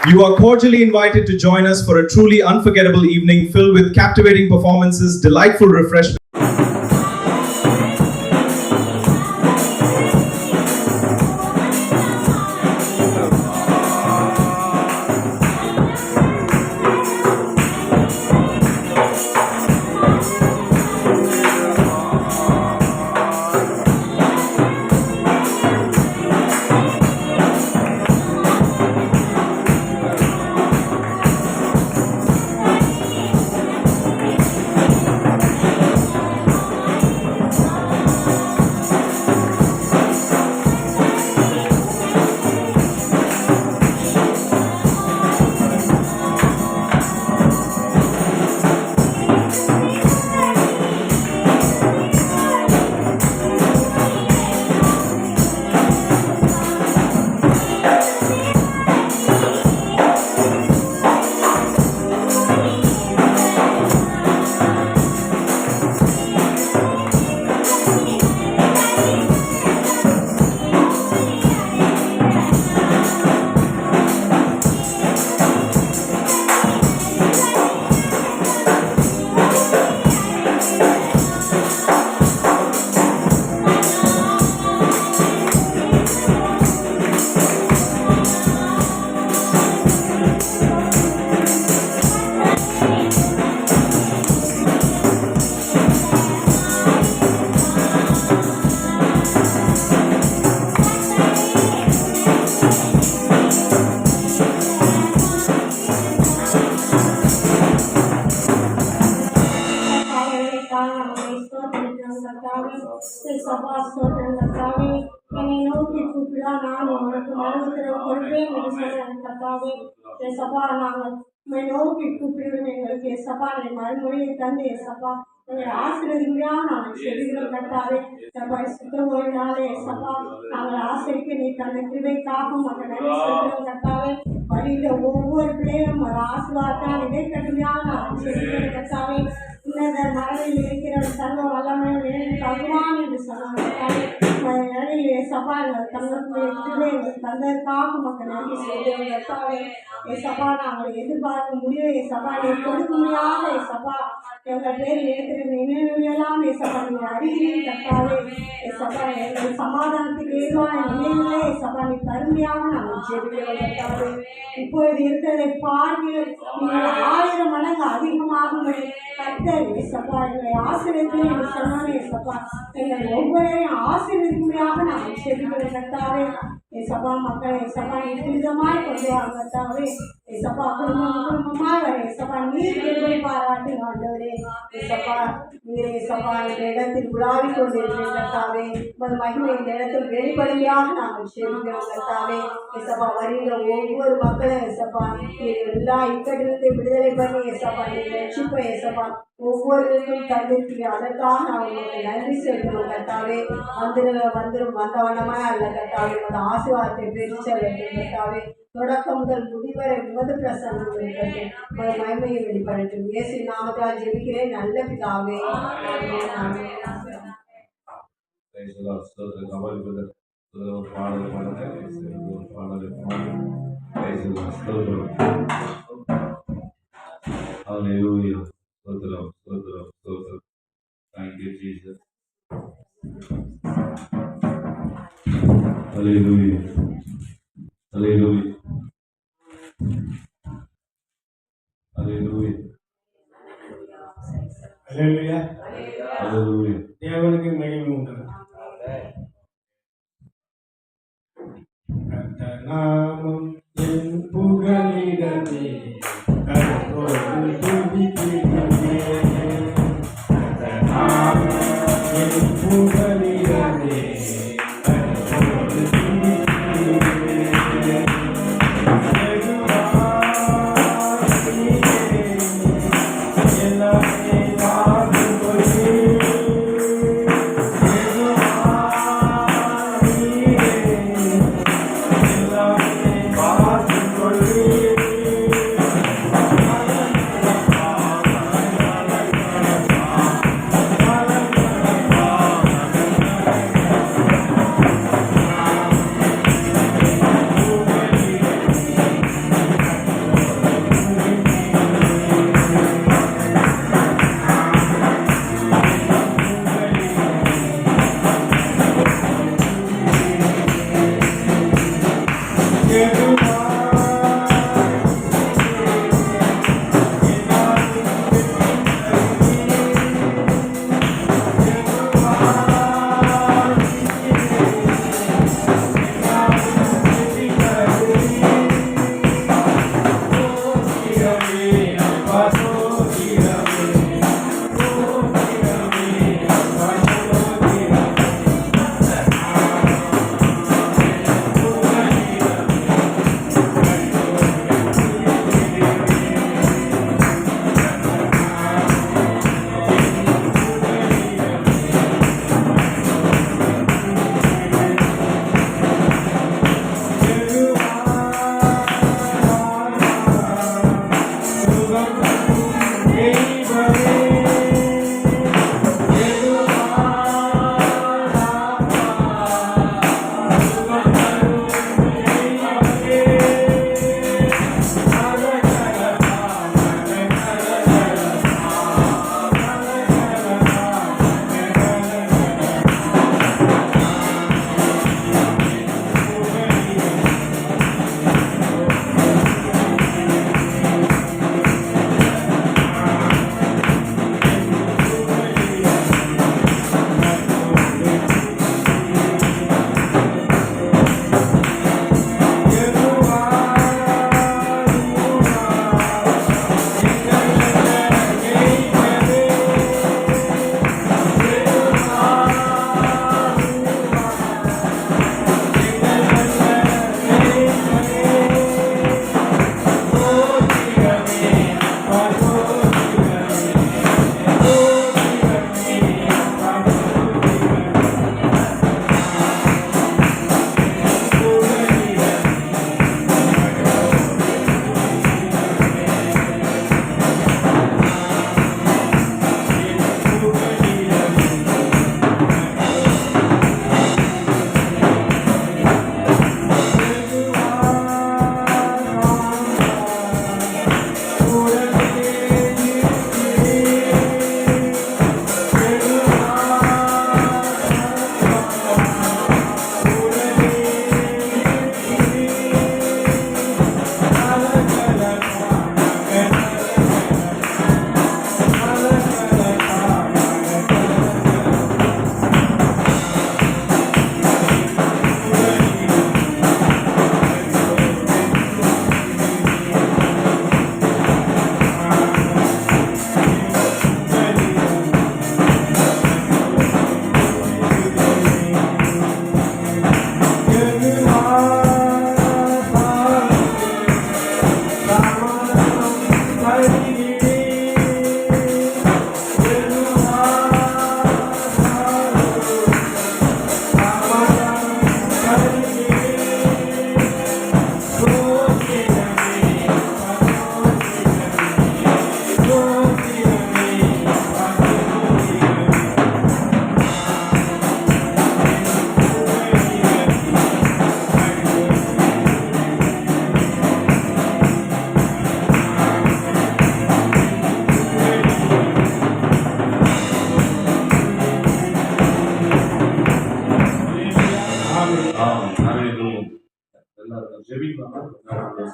You are cordially invited to join us for a truly unforgettable evening filled with captivating performances, delightful refreshments. என்னை நோக்கி கூப்பிடா நான் உனக்கு மறுபுத்திரம் கொடுப்பேன் என்று சொன்ன கர்த்தாவே சபா நாங்கள் உண்மை நோக்கி கூப்பிடுவோம் எங்களுக்கு சபா நீ மறுமொழியை தந்து சபா எங்களை ஆசீர்வதிங்கா நாங்கள் செல்கிறோம் கர்த்தாவே சபா சுத்தமொழினாலே சபா நாங்கள் ஆசைக்கு நீ தந்த கிருபைக்காகவும் அந்த நன்றி செல்கிறோம் கர்த்தாவே வழியில ஒவ்வொரு பிள்ளைகளும் ஒரு ஆசீர்வாதத்தால் இடைக்கட்டுமையாக நாங்கள் செல்கிறோம் கர்த்தாவே உன்னத மரணில் இருக்கிற சர்வ வல்லமை தகுவான் என்று சொன்னாங்க சபாங்கள் தங்களுக்கு தந்ததற்காக மக்கள் நன்றி செய்கிறோம் சபா நாங்கள் எதிர்பார்க்க முடியும் சபாவை கொடுக்க முடியாத சபா எங்கள் பேர் ஏற்கிற நினைவுகளெல்லாம் சபா நீங்கள் அறிகிறீர்கள் கர்த்தாவே சபா எங்கள் சமாதானத்துக்கு ஏதுவான நினைவுகளே சபா நீ தருமையாக நாங்கள் ஜெபிக்கிறோம் கர்த்தாவே இப்பொழுது இருக்கிறதை பார்வையில் நீங்கள் 1000 மடங்கு அதிகமாக கர்த்தர் சபா எங்களை ஆசீர்வதிக்கிறேன் என்று சொன்னாலே சபா எங்களை ஒவ்வொருவரையும் ஆசீர்வதிக்கும்படியாக நாங்கள் ஜெபிக்கிறோம் கர்த்தாவே சபா மக்களை சபா நீ புனிதமாய் கொண்டு வாங்க கர்த்தாவே சபா குடும்பமாய் வர சபா நீர் கிருபை பாராட்டு ஆண்டவரே சபா நீரே சபா இந்த இடத்தில் உலாவிக் கொண்டிருக்கிறேன் கர்த்தாவே உமது மகிமை இந்த இடத்தில் வெளிப்படையாக நாங்கள் செல்கிறோம் கர்த்தாவே சபா வரியில ஒவ்வொரு மக்களும் சபா எல்லா இக்கட்டிலிருந்து விடுதலை பண்ணி சபா நீ ரட்சிப்பை சபா ஒவ்வொருவருக்கும் தந்திருக்கிறீங்க அதற்காக நான் உங்களுக்கு நன்றி செலுத்துவோம் கர்த்தாவே வந்துடும் வந்தவனமாய் அல்ல கர்த்தாவே உமது ஆசீர்வாதத்தை பெருச்ச வேண்டும் கர்த்தாவே தொடக்கம் முதல் முடிவரை உமது பிரசன்னம் இருக்கட்டும் உமது மகிமையை வெளிப்படட்டும் இயேசு நாமத்தால் ஜெபிக்கிறேன் நல்ல பிதாவே Stotram. Thank you, Jesus. Hallelujah. Hallelujah. Hallelujah. Hallelujah. Hallelujah. தேவனுக்கு மகிமை உண்டாகும். கர்த்தர் நாமம் என் புகலிடமே கர்த்தரோடு துதிக்கிறேன். கர்த்தர் நாமம் என் புகலிடமே கர்த்தரோடு துதிக்கிறேன். எல்லாமே பார்த்து கொள்கிறேன். எல்லாமே பார்த்து கொள்கிறேன்.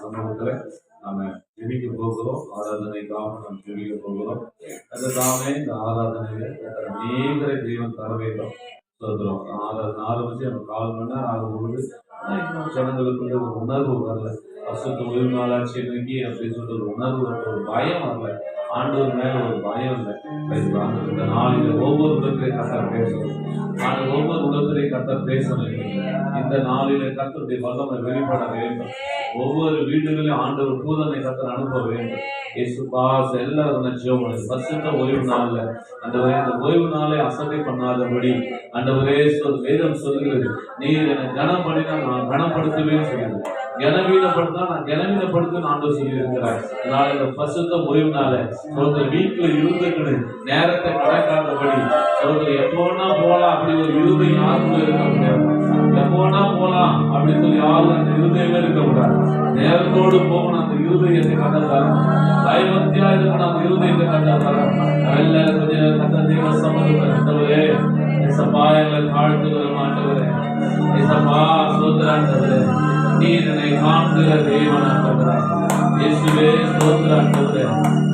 சமூகத்துல நாம ஜெபிக்க போகிறோம். ஆராதனைக்காக நாம் ஜெபிக்க போகிறோம். அந்த தாமே இந்த ஆராதனையில அநேகரை தெய்வம் தர வேண்டும் சொல்றோம். ஆராதனை ஆரம்பிச்சு நம்ம 4 மணி நேரம் ஆகும் பொழுது ஜனங்களுக்குள்ள ஒரு உணர்வு வரல. வருஷத்து ஓய்வு நாளாட்சி நோக்கி அப்படின்னு சொல்ற ஒரு உணர்வு ஒரு பயம் வரல. ஆண்டவர் மேல ஒரு பயம் இல்லை. இந்த நாளில் ஒவ்வொரு உலகத்திலே கர்த்தர் பேசணும். ஆனால் ஒவ்வொரு உலகத்திலே கர்த்தர் பேசணும். இந்த நாளில கர்த்தருடைய வல்லமை வெளிப்பட வேண்டும். ஒவ்வொரு வீடுகளிலும் ஆண்டவர் தூதனை கர்த்தர் அனுப்ப வேண்டும். இயேசுபாஸ் எல்லாரும் ஜெபம் பரிசுத்த ஓய்வு நாள்ல ஆண்டவரே இந்த ஓய்வு நாளை அசட்டை பண்ணாதபடி ஆண்டவரே வேதம் சொல்லுகிறது, நீர் என்னை கனம் பண்ணினா நான் கனப்படுத்துவேன்னு சொல்லுது. கனவீனப்படுத்தா நான் கனவீனப்படுத்த ஆண்டவர் சொல்லி இருக்கிறார். அதனால இந்த பரிசுத்த ஓய்வு நாளை ஒருத்தர் வீட்டுல இருந்துக்கணும், நேரத்தை கடக்காதபடி ஒருத்தர் எப்போனா போலாம் அப்படி ஒரு இருதயம் யாருக்குள்ள இருக்க முடியாது. எப்போனா போலாம் அப்படின்னு சொல்லி யாரும் அந்த இருதயமே இருக்க கூடாது. நேரத்தோடு போகணும். அந்த இருதயத்தை கண்டதாரம் தைவத்தியா இருக்கணும். அந்த இருதயத்தை கண்டதாரம் எல்லாரும் கொஞ்சம் கண்ட தெய்வ சமூகத்தவரே சபாயங்களை தாழ்த்துகிற மாட்டவரே சபா சோதராண்டவரே நீர் என்னை காண்கிற தேவன் ஆண்டவரே. இயேசுவே ஸ்தோத்திரம் ஆண்டவரே.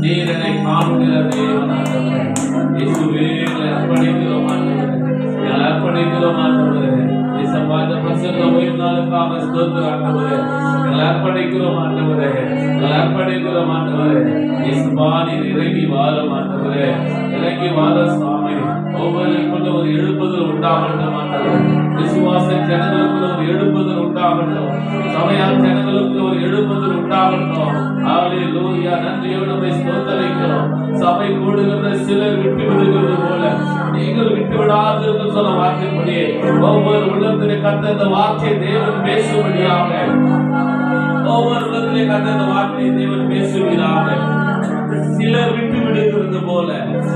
நீர் என்னை காண்கிற தேவன் ஆண்டவரே. இயேசுவே எங்களை அர்ப்பணிக்கிறோம் ஆண்டவரே. எங்களை அர்ப்பணிக்கிறோம் ஆண்டவரே. இயேசுவா இந்த பிரசன்ன ஓய்வு நாளுக்காக ஸ்தோத்திரம் ஆண்டவரே. எங்களை அர்ப்பணிக்கிறோம் ஆண்டவரே. எங்களை அர்ப்பணிக்கிறோம் ஆண்டவரே. இயேசுவா நீர் இறங்கி வாரும் ஆண்டவரே. இறங்கி வார சுவாமி. ஒவ்வொருக்குள்ள ஒரு எழுப்புதல் உண்டாகட்டும் ஆண்டவரே. விசுவாச ஜனங்களுக்குள்ள ஒரு எழுப்புதல் உண்டாகட்டும். சபையார் ஜனங்களுக்கு ஒரு எழுப்புதல் உண்டாகட்டும். ஹalleluya. நன்றியோடு உம்மை ஸ்தோத்திரிக்கிறோம். சபை கூடுகிற சிலர் விட்டு விடுகிறது போல நீங்கள் விட்டு விடாதீர்கள் சொன்ன வார்த்தைப்படி ஒவ்வொரு உள்ளத்திலே கர்த்தர் இந்த வார்த்தையை தேவன் பேசும்படியாக ஒவ்வொரு உள்ளத்திலே கர்த்தர் இந்த வார்த்தையை தேவன் பேசுகிறாங்க. சிலர் விட்டு விடுகிறது போல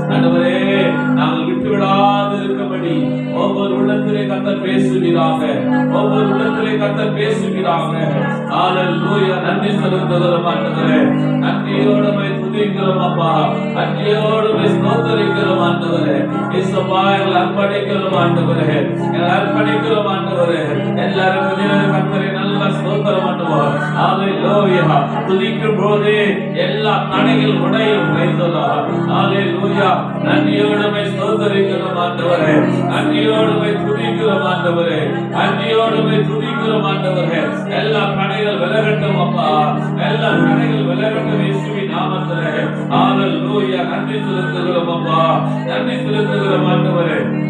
ஆண்டவரே நாங்கள் விட்டு விடாது இருக்கபடி ஒவ்வொரு உள்ளத்திலே கர்த்தர் பேசுகிறாங்க. ஒவ்வொரு உள்ளத்திலே கர்த்தர் பேசுகிறாங்க. ஹalleluya. நன்றி செலுத்துகிறோம் ஆண்டவரே. நன்றியோடு உம்மை துதிக்கிறோம் அப்பா. நன்றியோடு உம்மை ஸ்தோத்திரிக்கிறோம் ஆண்டவரே. இயேசுவா எங்களை அர்ப்பணிக்கிறோம் ஆண்டவரே. எங்களை அர்ப்பணிக்கிறோம் ஆண்டவரே. எல்லாரும் கர்த்தரை நல்ல ஸ்தோத்திரம் ஆண்டவரே. ஹalleluya. துதிக்கும் போது எல்லா தடைகள் உடையும். ஹalleluya. நன்றியோடு உம்மை ஸ்தோத்திரிக்கிறோம் ஆண்டவரே. நன்றியோடு உம்மை துதிக்கிறோம் ஆண்டவரே. நன்றியோடு உம்மை துதிக்கிறோம் ஆண்டவரே. எல்லா தடைகள் விலகட்டும் அப்பா. எல்லா தடைகள் விலகட்டும் இயேசுவின் நாமத்திலே. ஹalleluya. நன்றி செலுத்துகிறோம் அப்பா. நன்றி செலுத்துகிறோம் ஆண்டவரே.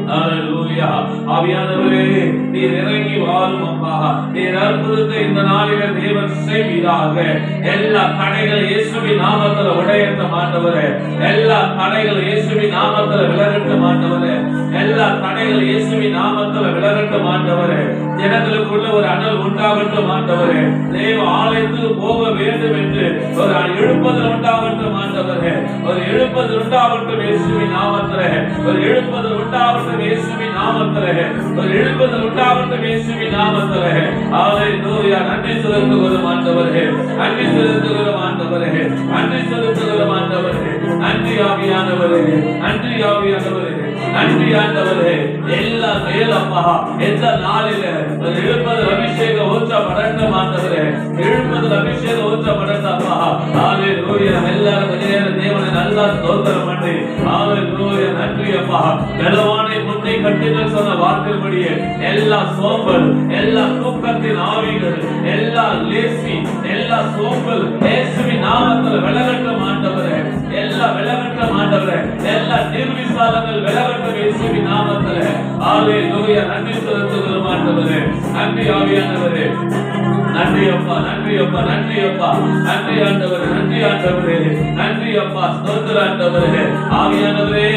ஹalleluya. ஆவியானவரே நீர் இறங்கி வாரும் அப்பா. நீர் அற்புதத்தை இந்த நாளிலே தேவன் செய்வீராக. எல்லா தடைகள் இயேசுவின் நாமத்திலே உடையட்டும் ஆண்டவரே. எல்லா தடைகள் இயேசுவின் நாமத்திலே விலகட்டும் ஆண்டவரே. எல்லா தடைகள் இயேசுவின் நாமத்திலே விலகட்டும் ஆண்டவரே. ஜனங்களுக்குள்ள ஒரு அனல் உண்டாகட்டும் ஆண்டவரே. தேவ ஆலயத்துக்கு போக வேண்டும் என்று ஒரு எழுப்புதல் உண்டாகட்டும் ஆண்டவரே. ஒரு எழுப்புதல் உண்டாகட்டும் இயேசுவின் நாமத்திலே. ஒரு எழுப்புதல் உண்டாகட்டும் இயேசுவின் நாமத்திலே. ஒரு எழுப்புதல் உண்டாகட்டும் இயேசுவின் நாமத்திலே. ஹalleluya. நன்றி செலுத்துகிறோம் ஆண்டவரே. நன்றி செலுத்துகிறோம் ஆண்டவரே. நன்றி செலுத்துகிறோம் ஆண்டவரே. நன்றி ஆவியானவரே. நன்றி ஆவியானவரே. நன்றி ஆண்டவரே. எல்லா மேலப்பா எந்த நாளிலே ஒரு எழுப்புதல் அபிஷேகம் ஊற்றப்படட்டும் ஆண்டவரே. எழுப்புதல் அபிஷேகம் ஊற்றப்படட்டப்பா. ஹalleluya. எல்லாரும் தேவனை நல்லா ஸ்தோத்திரம் பண்ணி ஹalleluya. நன்றி அப்பா. பலவானை முன்னே கட்டினல் சொன்ன வார்த்தைப்படியே எல்லா சோம்பல், எல்லா தூக்கத்தின் ஆவிகள், எல்லா லேசி, எல்லா சோம்பல் இயேசுவின் நாமத்தில் விலகட்டும் ஆண்டவரே. எல்லா விலகட்டும் ஆண்டவரே. எல்லா நிர்விசாலங்கள் விலகட்டும் இயேசுவின் நாமத்தில். ஹalleluya. நன்றி செலுத்துகிறோம் ஆண்டவரே. நன்றி ஆவியானவரே. நன்றி அப்பா. நன்றி அப்பா. நன்றி அப்பா. நன்றி ஆண்டவரே. நன்றி ஆண்டவரே. நன்றி அப்பா. ஸ்தோத்திரம் ஆண்டவரே. ஆவியானவரே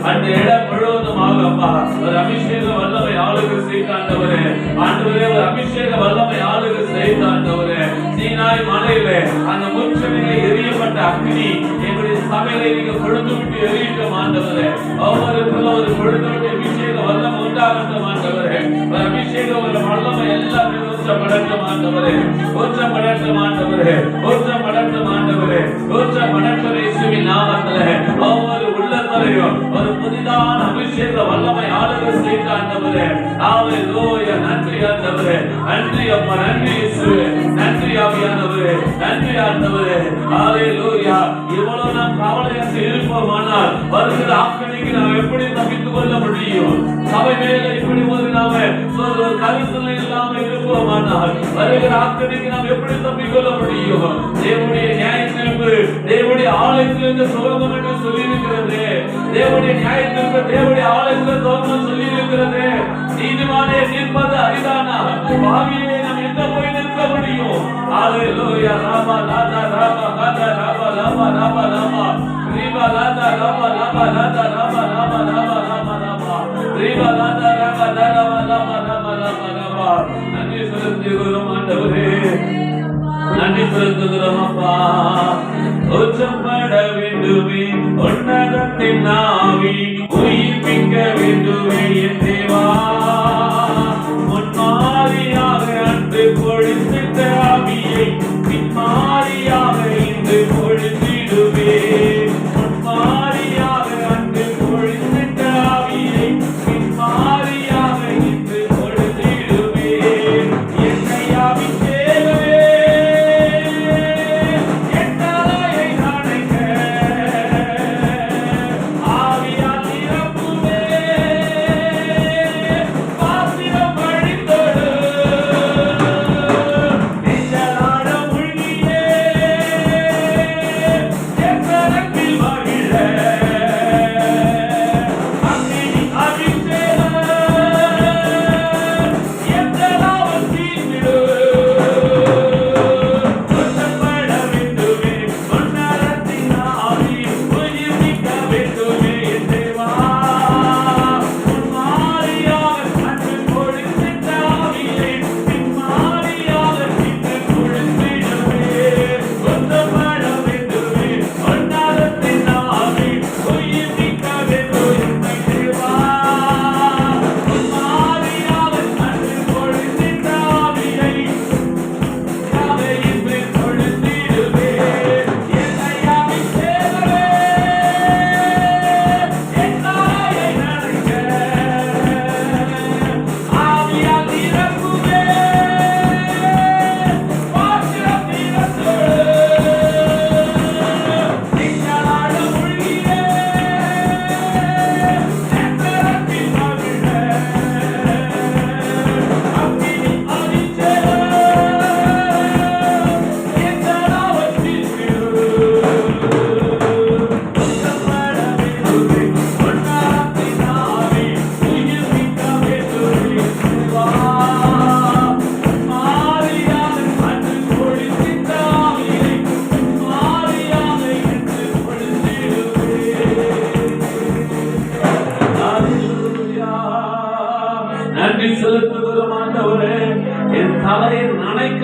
அந்த இடம் முழுவதுமாக அப்பா ஒரு அபிஷேக வல்லமை ஆளுகை செய்த ஆண்டவரே. ஆண்டவரே ஒரு அபிஷேக வல்லமை ஆளுகை செய்த ஆண்டவரே. சீனாய் மலையிலே அந்த முச்சமிலே எரியப்பட்ட அக்னி எங்களுடைய சபையிலே நீங்க கொழுந்து விட்டு எரியட்டும் ஆண்டவரே. ஒவ்வொருக்கும் ஒரு கொழுந்து விட்டு அபிஷேக வல்லமை உண்டாகட்டும் ஆண்டவரே. ஒரு அபிஷேக ஒரு வல்லமை எல்லாமே ஊற்றப்படட்டும் ஆண்டவரே. ஊற்றப்படட்டும் ஆண்டவரே. ஊற்றப்படட்டும் ஆண்டவரே. ஊற்றப்படட்டும் இயேசுவின் நாமத்திலே. ஒவ்வொரு உள்ளத்திலையும் ஒரு புதிதான அபிஷேக வல்லமை ஆளுகை செய்த ஆண்டவரே. ஹalleluya. நன்றி ஆண்டவரே. நன்றி அப்பா. நன்றி இயேசுவே. நன்றி ஆவியானவரே. நன்றி ஆண்டவரே. ஹalleluya. இவ்வளவு நாம் கவலையாக இருப்போமானால் வருகிற ஆக்கினைக்கு நாம் எப்படி தப்பித்துக் கொள்ள முடியும்? சபை மேல இப்படி ஒரு நாம ஒரு கருத்துல இல்லாம இருப்போமானால் வருகிற ஆக்கினைக்கு நாம் எப்படி தப்பிக்கொள்ள முடியும்? தேவனுடைய நியாய தீர்ப்பு தேவனுடைய ஆலயத்திலிருந்து சுலபம் என்று சொல்லி இருக்கிறது. தேவனுடைய நியாய தீர்ப்பு தேவனுடைய ஆலயத்தில் சுலபம் சொல்லி இருக்கிறது. நீதிமானே நிற்பது அரிதானா? பாவியே நாம் எங்க போய் நிற்க முடியும்? ஹalleluya. ராமா லாதா ராமா காதா ராமா ராமா ராமா ராமா ரீபா லாதா ராமா ராமா லாதா ராமா ராமா ராமா ராமா ராமா ரீபா லாதா ராமா ராமா ராமா ராமா ராமா ராமா. நன்றி செலுத்துகிறோம் ஆண்டவரே. நன்றி செலுத்துகிறோம் அப்பா. ஊற்றப்பட வேண்டுமே உன்னதத்தின் ஆவி, உயிர்ப்பிக்க வேண்டுமே என் தேவா. முன்மாரியாக அன்று பொழிந்திட்ட ஆவியை பின்மாரியாக இன்று பொழிந்திடுவே. முன்மாரியாக அன்று பொழிந்திட்ட ஆவியை பின்மாரியாக இன்று பொழிந்திடுவே. என்னை அபிஷேகம்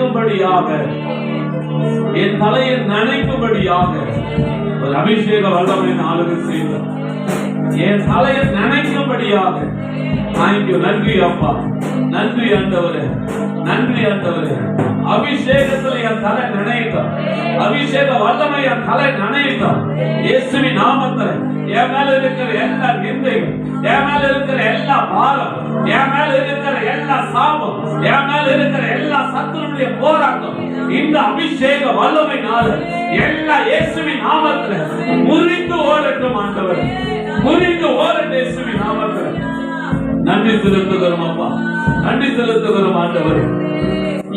நனைக்கும்படியாக, என் தலையை நனைக்கும்படியாக ஒரு அபிஷேக வல்லமை ஆளுகை செய்தார். என் தலையை நனைக்கும்படியாக. தேங்க்யூ, நன்றி அப்பா, நன்றி ஆண்டவரே, நன்றி ஆண்டவரே. அபிஷேகத்தில் என் தலை நனையட்டும், அபிஷேக வல்லமை என் தலை நனையட்டும். இயேசுவின் நாமத்தில் என் மேல இருக்கிற எல்லா நிந்தைகள், என் மேல இருக்கிற எல்லா பாரம், என் மேல இருக்கிற எல்லா சாபம், என் மேல இருக்கிற எல்லா சத்துருடைய போராட்டம் இந்த அபிஷேக வல்லமையினால எல்லா இயேசுவின் நாமத்தில் முறிந்து ஓடட்டும் ஆண்டவர், முறிந்து ஓடட்டும் இயேசுவின் நாமத்தில். நன்றி செலுத்துகிறோம் அப்பா, நன்றி செலுத்துகிறோம் ஆண்டவர்.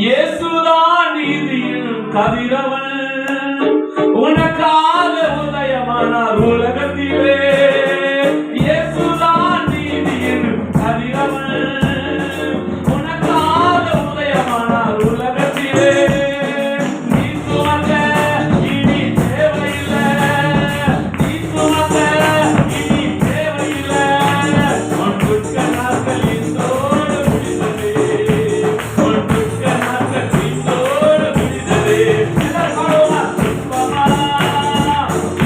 இயேசுதான் நீதியின் கதிரவன், உனக்காக உதயமானார் உலகத்திலே. இயேசுதான் நீதியின் கதிரவன், உனக்காக உதயமானார் உலகத்திலே. நீ சுமக்க இனி தேவையில்லை, நீ சுமக்க இனி தேவையில்லை. உன் துக்க நாட்கள் இன்றோடு முடிந்ததே, உன் துக்க நாட்கள் இன்றோடு முடிந்ததே. எல்லாரும் பாடுவோமா? துன்பமா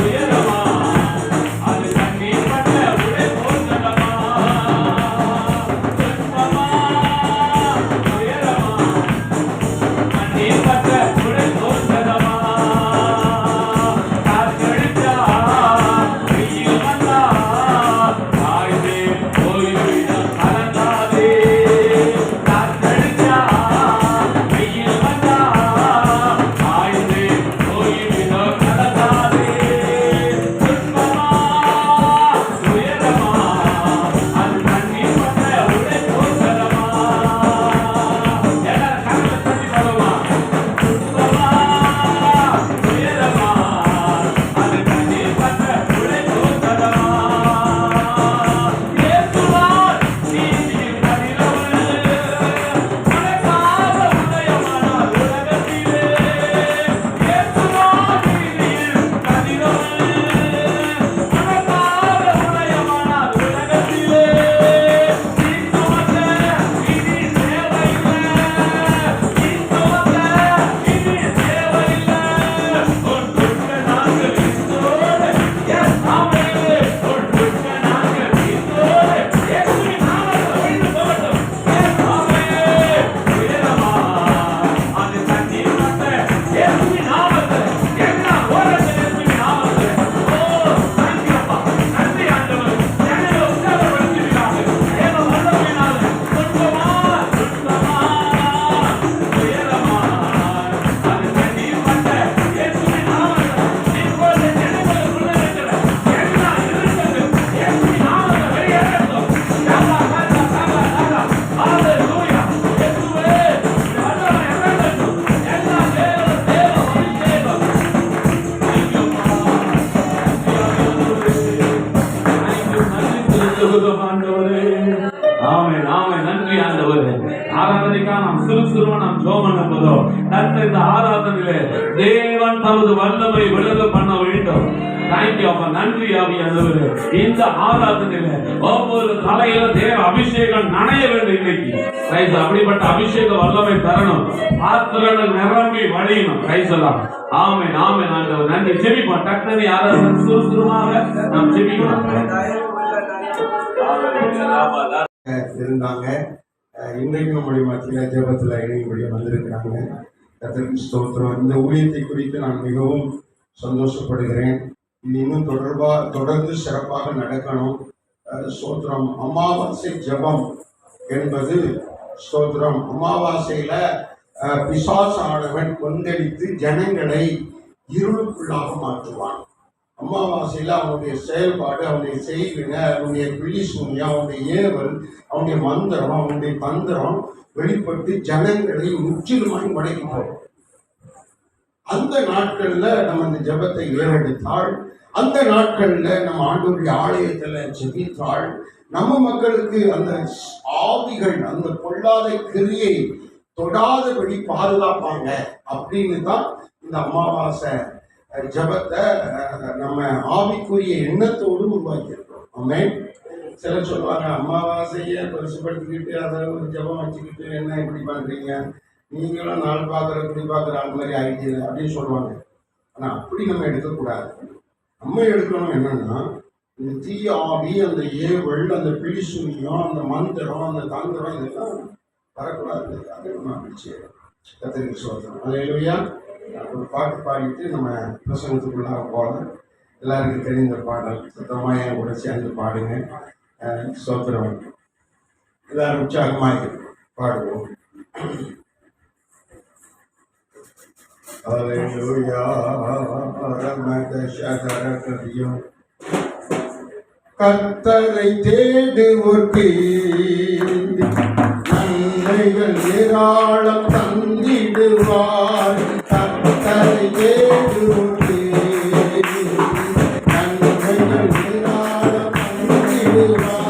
உயரமா அது கண்ணீர் பட்ட உடை போன்றதமா, துன்பமா உயரமா கண்ணீர் பட்ட உடை போன்றதமா. காற்றடிச்சா வெயில் வந்தா காய்ந்தே போய்விட கலங்காதே. காற்றடிச்சா வெயில் வந்தா காய்ந்தே போய்விட கலங்காதே. துன்பமா உயரமா அது கண்ணீர் பட்ட உடை போன்றதமா. எல்லாரும் கரங்களை தட்டி பாடுவோமா? துன்பமா உயரமா அது கண்ணீர் பட்ட உடை போன்றதமா. இயேசுவான் நீதியின் கதிரவன், உனக்காக உதயமானார் உலகத்திலே. இயேசுவான் நீதியின் கதிரவன், உனக்காக உதயமானார் உலகத்திலே. நீ சுமக்க இனி தேவையில்லை, நீ சுமக்க இனி தேவையில்லை. உன் துக்க நாட்கள் இன்றோடு, எஸ் ஆமென், உன் துக்க நாட்கள் இன்றோடு இயேசுவின் நாமத்தில் ஒழிந்து போகட்டும். எஸ் ஆமென். உயரமா அது கண்ணீர் பட்ட இயேசுவின் நாமத்தில் எல்லாம் ஓரத்தில் இயேசுவின் நாமத்தில். ஓ நன்றி அப்பா, நன்றி ஆண்டவர். என்னை உற்சாகப்படுத்துகிறார்கள் ஏதோ வல்லமையினால. துன்பமா துன்பமா உயரமா அது கண்ணீர் பட்ட இயேசுவின் நாமத்தில் இப்பொழுது ஜனங்களுக்குள்ள இருக்கிற எல்லா இருட்டங்கள் இயேசுவின் நாமத்தில் வெளியேறட்டும். யாரா காரா காரா காரா ஹalleluya. இயேசுவே வல்லமை இறங்கட்டும். எல்லா தேவ அபிஷேகம். ஆமென், ஆமென். நன்றி ஆண்டவரே. ஆராதனைக்காக நாம் சுறுசுறுவா நாம் ஜெபம் பண்ண போறோம். கர்த்தர் இந்த ஆராதனையிலே தேவன் தமது வல்லமை விளங்க பண்ண வேண்டும். தேங்க்யூ அப்பா, நன்றி ஆவியானவரே. இந்த ஆராதனையிலே ஒவ்வொரு தலையில தேவ அபிஷேகம் நனைய வேண்டும். இன்னைக்கு ரைஸ் அப்படிப்பட்ட அபிஷேக வல்லமை தரணும். பாத்திரங்கள் நிரம்பி வழியணும். ரைஸ் எல்லாம் ஆமென், ஆமென் ஆண்டவர். நன்றி. ஜெபிப்போம். டக்குனு ஆராதனை சுறுசுறுவாக நாம் ஜெபிக்கலாம். இருந்தாங்க. இன்றைக்கு நம்முடைய மத்தியில் ஜெபத்தில் இணையபடி வந்திருக்கிறாங்க. கர்த்தருக்கு ஸ்தோத்திரம். இந்த ஊழியத்தை குறித்து நான் மிகவும் சந்தோஷப்படுகிறேன். இது இன்னும் தொடர்ந்து சிறப்பாக நடக்கணும். ஸ்தோத்திரம். அமாவாசை ஜெபம் என்பது ஸ்தோத்திரம். அமாவாசையில பிசாசானவன் கொந்தளித்து ஜனங்களை இருளுக்குள்ளாக மாற்றுவான். அமாவாசையில அவனுடைய செயல்பாடு, அவனுடைய செய்வினை, அவனுடைய பிள்ளி சூன்யம், அவனுடைய ஏவல், அவனுடைய மந்திரம், அவனுடைய தந்திரம் வெளிப்பட்டு ஜனங்களை முற்றிலுமாய் முடக்கி போடும். அந்த நாட்கள்ல நம்ம இந்த ஜெபத்தை ஏறெடுத்தால், அந்த நாட்கள்ல நம்ம ஆண்டவருடைய ஆலயத்துல ஜெபித்தால், நம்ம மக்களுக்கு அந்த ஆவிகள் அந்த பொல்லாத கிரியை தொடாதபடி பாதுகாப்பாங்க. அப்படின்னு தான் இந்த அமாவாசை ஜபத்தை நம்ம ஆவிக்குரிய எண்ணத்தோடு உருவாக்கியிருக்கோம். ஆமென். சிலர் சொல்லுவாங்க, அமாவாசையை பெருசுபடுத்திக்கிட்டு அதை ஒரு ஜபம் வச்சுக்கிட்டு என்ன இப்படி பண்றீங்க? நீங்களும் நாள் பார்க்குற குடி பார்க்குற ஆள் மாதிரி ஆகிட்டீங்க அப்படின்னு சொல்லுவாங்க. ஆனால் அப்படி நம்ம எடுக்கக்கூடாது. நம்ம எடுக்கணும் என்னன்னா, இந்த தீய ஆவி, அந்த ஏவல், அந்த பிடிசூனியம், அந்த மந்திரம், அந்த தந்திரம் இதெல்லாம் வரக்கூடாதுக்காக நம்ம அப்படி செய்யணும். கர்த்தருக்கு ஸ்தோத்திரம். அல்லேலூயா. ஒரு பாட்டு பாடிட்டு நம்ம பிரசங்கத்துக்குள்ளாக போகலாம். எல்லாருக்கும் தெரிந்த பாடல் சுத்தமாக என் கூட சேர்ந்து பாடுங்க. ஸ்தோத்திரம். எல்லாரும் உற்சாகமாக பாடுவோம். அல்லேலூயா. ரமதஷதரகதியோ. கர்த்தரை தேடுவோர்க்கு நன்மைகள் ஏராளம் தந்திடுவார். கர்த்தரை தேடுவோர்க்கு நன்மைகள் ஏராளம் தந்திடுவார்.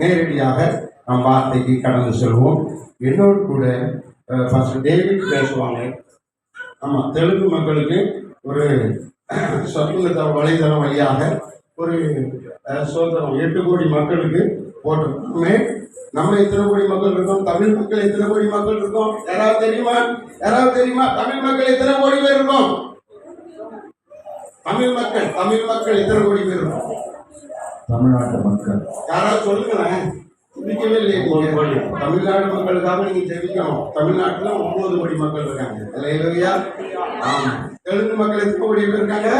நேரடியாக நம் வார்த்தைக்கு கடந்து செல்வோம். என்னோடு கூட ஃபர்ஸ்ட் டேவிட் பேசுவாங்க. ஆமா, தெலுங்கு மக்களுக்கு ஒரு சமூக வலைதளம் வழியாக ஒரு சோதனம் 8 கோடி மக்களுக்கு போட்டிருக்கோமே. நம்ம எத்தனை கோடி மக்கள் இருக்கோம்? தமிழ் மக்கள் எத்தனை கோடி மக்கள் இருக்கோம்? யாராவது தெரியுமா? யாராவது தெரியுமா? தமிழ் மக்கள் எத்தனை கோடி பேர் இருக்கோம்? தமிழ் மக்கள் எத்தனை கோடி பேர் இருக்கோம்? தமிழ்நாட்டு மக்கள் யாராவது சொல்லுங்களேன். ஜெபிக்கவே இல்லையே நீங்க. தமிழ்நாடு மக்களுக்காக நீங்க ஜெபிக்கணும். தமிழ்நாட்டுல 9 கோடி மக்கள் இருக்காங்க. அல்லேலூயா. ஆமா. தெலுங்கு மக்கள் எத்தனை கோடி பேர் இருக்காங்க?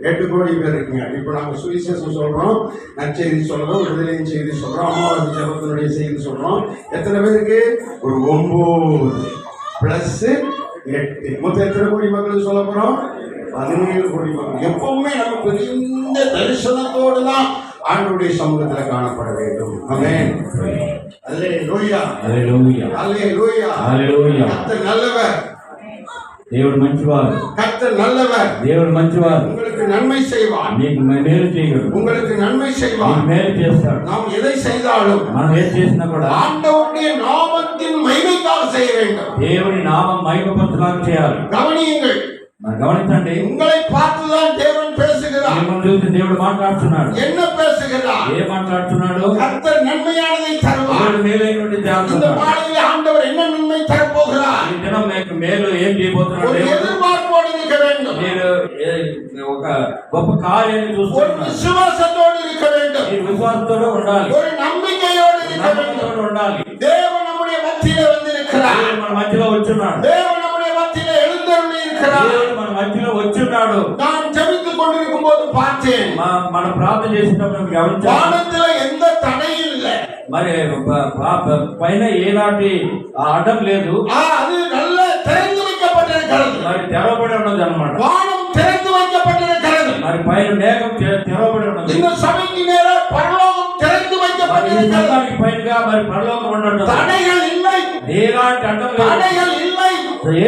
8 கோடி பேர் இருக்குங்க. இப்போ நம்ம சுவிசேஷம் சொல்றோம், நற்செய்தி சொல்றோம், விடுதலையின் செய்தி சொல்றோம், அமாவாசை ஜெபத்தினுடைய செய்தி சொல்றோம். எத்தனை பேருக்கு? ஒரு 9 + 8 மொத்தம் எத்தனை கோடி மக்களுக்கு சொல்ல போறோம்? 17 கோடி மக்கள். எப்பவுமே நம்ம பெரிய தரிசனத்தோடு தான் ஆண்டவருடைய சமூகத்துல காணப்பட வேண்டும். ஆமென். அல்லேலூயா. హల్లెలూయా அல்லேலூயா. హల్లెలూయా. கர்த்தர் நல்லவர். దేవుడు మంచివాడు. கர்த்தர் நல்லவர். దేవుడు మంచివాడు. உங்களுக்கு நன்மை செய்வார். నీకు మేలు చేయగలడు. உங்களுக்கு நன்மை செய்வார். నీకు మేలు చేస్తాడు. நாம் எதை செய்தாலும் మనం ఏది చేసినా కూడా ஆண்டவருடைய நாமத்தின் மகிமைக்காக செய்ய வேண்டும். దేవుని నామం మహిమపరచడానికి చేయాలి. கவனியுங்கள். మరి గమనించండి, உங்களை பார்த்துதான் தேவன் பேசுகிறார். మిమ్మల్ని చూసి దేవుడు మాట్లాడుతున్నాడు. என்ன பேசுகிறார்? ఏం మాట్లాడుతున్నాడు? கர்த்தர் நன்மையானதை தருவார். దేవుడు మేలైనటువంటి இந்த చేస్తున్నాడు. மாலையில் ஆண்டவர் என்ன நன்மை தரப்போகிறார்? ఈ దినం మీకు మేలు ఏం చేయబోతున్నాడు? ஒரு దేవుడు எதிர்பார்ப்போடு இருக்க வேண்டும். మీరు ఒక గొప్ప కార్యాన్ని ஒரு చూస్తున్నారు. விசுவாசத்தோடு இருக்க வேண்டும். మీరు విశ్వాసంతో ఉండాలి. ஒரு நம்பிக்கையோடு இருக்க வேண்டும். నమ్మకంతో ఉండాలి. தேவன் நம்முடைய மத்தியிலே வந்திருக்கிறார். దేవుడు మన మధ్యలో వచ్చున్నాడు. தேவன் நம்முடைய மத்தியிலே எழுந்தருளி இருக்கிறார். దేవుడు మన మధ్యలో వచ్చున్నాడు. நான் ஜெபித்துக் கொண்டிருக்கும் போது பார்த்தேன். మన ప్రార్థన చేసేటప్పుడు గమనించాలి, வானத்துல எந்த தடையும் இல்லை. మరి పైన ఏనాటి అడ్డం లేదు. அது நல்ல திறந்து வைக்கப்பட்டிருக்கிறது. మరి తెరవబడి ఉన్నది అన్నమాట. வானம் திறந்து வைக்கப்பட்டிருக்கிறது. మరి పైన మేఘం తెరవబడి ఉన్నది. இந்த சபைக்கு நேரா பரலோகம் திறந்து మరి ఈ வைக்கப்பட்டிருக்கிறது. సంఘానికి పైనగా మరి పరలోకం ఉన్నట్టు தடைகள் இல்லை. ఏలాంటి అడ్డం లేదు. தடைகள் இல்லை.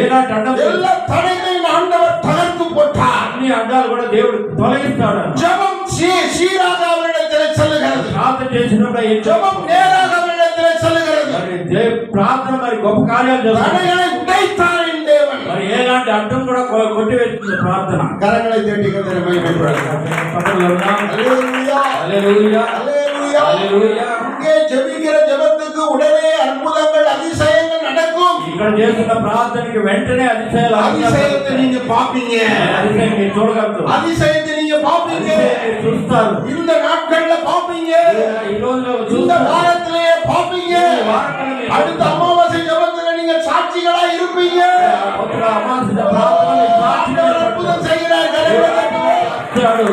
ఏలాంటి అడ్డం లేదు. எல்லா தடைகளையும் ஆண்டவர் தகர்த்து போட்டார். అన్ని అడ్డాలు కూడా దేవుడు తొలగిస్తాడు. ஜெபம் சீராக அவரிடத்திலே செல்லுகிறது. ప్రార్థన చేసినప్పుడు ఈ ஜெபம் நேராக அவரிடத்திலே செல்லுகிறது. మరి ప్రార్థన మరి గొప్ప కార్యాలు చేస్తాడు. தடைகளை உடைத்தார் என் தேவன். మరి ఏలాంటి అడ్డం కూడా కొట్టివేస్తుంది ప్రార్థన. கரங்களை தட்டி கர்த்தரை மகிமைப்படுத்துங்கள். సభలో ఉన్నాం. அல்லேலூயா. హల్లెలూయా. அல்லேலூயா. హల్లెలూయా. இங்கே ஜெபிக்கிற ஜெபத்துக்கு உடனே அற்புதங்கள் அதிசயங்கள் நடக்கும். ఇక్కడ చేస్తున్న ప్రార్థనకి వెంటనే అతిశయాలు அதிசயத்தை நீங்க பாப்பீங்க. అతిశయం మీరు చూడగలరు. அதிசயத்தை நீங்க பாப்பீங்க. మీరు చూస్తారు. இந்த நாட்கள்ல பாப்பீங்க. ఈ రోజులో இந்த చూస్తారు. வாரத்திலேயே பாப்பீங்க. அடுத்த அமாவாசை ஜெபத்துல நீங்க சாட்சிகளா இருப்பீங்க. ఒక అమావాస్య ప్రార్థనలో సాక్షిగా ஆண்டவர் அற்புதம் செய்கிறார். கரங்களை தட்டுவோம். చేస్తాడు.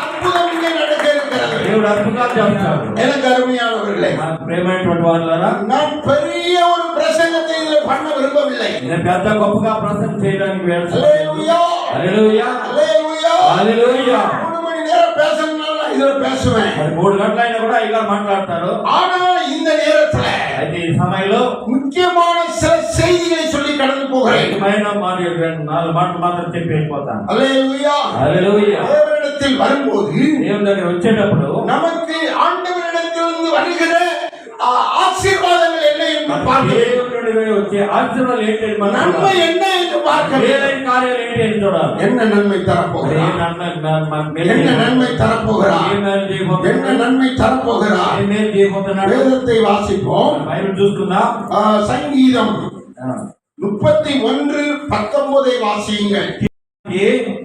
அற்புதம் இங்கே நடக்க இருக்கிறது. దేవుడు అద్భుతాలు చేస్తాడు. எனக்கு அருமையானவர்களே, నా ప్రేమైనటువంటి వారులారా, நான் பெரிய ஒரு பிரசங்கத்தை இதில் பண்ண விரும்பவில்லை. నేను పెద్ద గొప్పగా ప్రసంగం చేయడానికి அல்லேலூயா. హల్లెలూయా. அல்லேலூயா. హల్లెలూయా. 3 மணி நேரம் பேசணும்னால நான் இதுல பேசுவேன். మరి 3 గంటలైనా కూడా ఇలా మాట్లాడతారు. ஆனால் இந்த நேரத்துல అయితే ఈ సమయంలో முக்கியமான சில செய்திகளை சொல்லி கடந்து போகிறேன். ముఖ్యమైన నాలుగు మాటలు మాత్రం చెప్పి వెళ్ళిపోతాను. அல்லேலூயா. హల్లెలూయా. தேவனிடத்தில் வரும்போது దేవుని దగ్గర వచ్చేటప్పుడు நமக்கு ஆண்டவரிடத்திலிருந்து வருகிற ஆசீர்வாதங்கள் என்ன என்று பார்க்க வேண்டும். దేవుని నుండి వచ్చే ఆశీర్వాదాలు ఏంటి మనం நன்மை என்ன என்று பார்க்க வேண்டும். మేలైన కార్యాలు ఏంటి అని చూడాలి. என்ன நன்மை தரப்போகிறார்? என்ன நன்மை தரப்போகிறார்? என்ன நன்மை தரப்போகிறார்? வேதத்தை வாசிப்போம். బైబిల్ చూసుకుందాం. சங்கீதம் 31:19 வாசியுங்கள்.